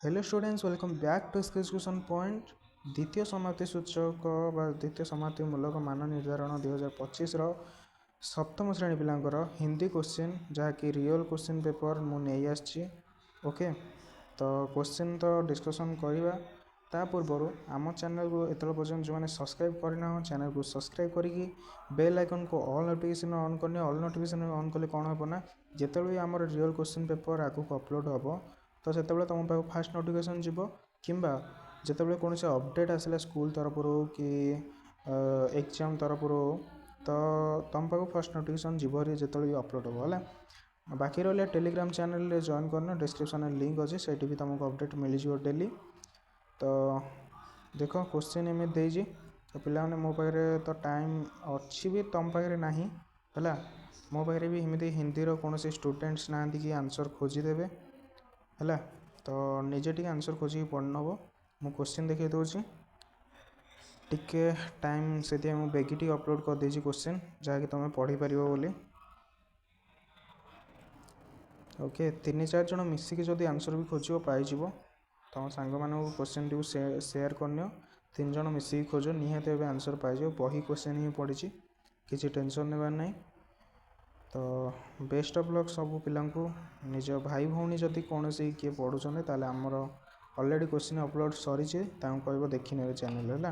Hello students, welcome back to discussion point. द्वितीय समाप्ति सूचक द्वितीय समाप्ति मूलक मान निर्धारण 2025 सप्तम श्रेणी पिलांकर हिंदी क्वेश्चन जहाँकि रियल क्वेश्चन पेपर मुझे ओके। तो क्वेश्चन तो डिस्कसन करवा ता पूर्व आम चैनल को एत पर्यटन जो मैंने सब्सक्राइब करना चैनल को सब्सक्राइब करके बेल आइकन को ऑल नोटिफिकेशन ऑन करने ऑल नोटिफिकेशन ऑन कले कौन हम ना जिते भी आम रियल क्वेश्चन पेपर आगू अपलोड हम तो से तुम पाक फास्ट नोटिफिकेशन जीव कि जिते कौन से अपडेट आसला स्कूल तरफ कि एग्जाम तरफ तो तुम पाक फर्स्ट नोटिफिकेशन जीव जिते भी अपलोड हम है। बाकी रहा टेलीग्राम चैनल जॉइन करना डिस्क्रिप्शन लिंक अच्छे से भी तुमको अपडेट मिल जाए डेली। तो देख क्वेश्चन एम देजी तो पिला मो पाखे तो टाइम अच्छी भी तुम पाखे ना है मो पाखे भी एमती हिंदी कौन से स्टूडेंट्स ना कि आंसर खोजीदेवे है। तो निजे टी आंसर खोजिक पढ़ नब मु क्वेश्चन देखिए दूसरी टिके टाइम से बेगी अपलोड कर देजी क्वेश्चन जहाँकि तुम पढ़ी पार बोली ओके। 3-4 जन मिसिकी जदि आंसर भी खोज पाइज तुम सांग मानक क्वेश्चन टी सेयार कर 3 जन मिसिकी खोज निहत ए आंसर पाइज बही क्वेश्चन ही पड़ी किसी टेंशन नेबार नहीं। तो बेस्ट ऑफ लक सब पिला निज भाई भौणी जदि कौन से किए पढ़ुं ताले आमर ऑलरेडी क्वेश्चन अपलोड सरी कह देखी ने चैनल है।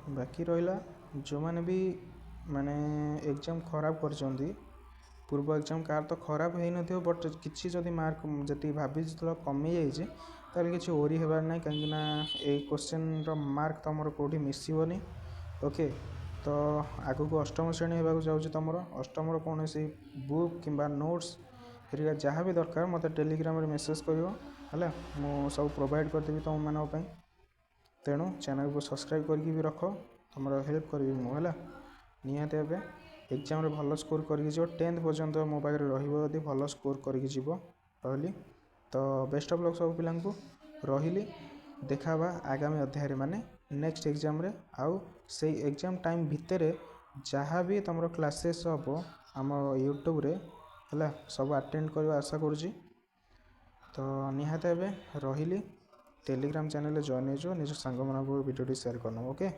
बाकी रहा जो मैंने भी माने एग्जाम खराब कर पूर्व एग्जाम कार तो खराब हो न बट किसी जदि मार्क जी भाभी कमी जाइए किसी ओरी होबार ना कहीं क्वेश्चन मार्क तुम कौटी मिसबनी ओके। तो आगु को अष्टम श्रेणी होगा जाऊँगी तुम अष्टम कौन सी बुक कि नोट्स हरिका जहाँ भी दरकार मत टेलीग्राम रे मेसेज कर मु सब प्रोवाइड करदेवी तुम मानी। तेणु चैनल को सब्सक्राइब करके भी रख तुम हेल्प करी मुझे निहत ए एग्जाम भल स्कोर करके 10th पर्यंत मो पाखे रही भल स्कोर करके जीव रही। तो बेस्ट ऑफ लक सब पिला रही देखा आगामी अध्याय माने नेक्स्ट एग्जाम रे आउ से एग्जाम टाइम भितर जहाँ भी तुम क्लासेस हम आम यूट्यूब रे है सब अटेंड करने आशा करुँची। तो निहत ए रही टेलीग्राम चैनल जॉइन हो निज सांग भिडियो शेयर करना ओके।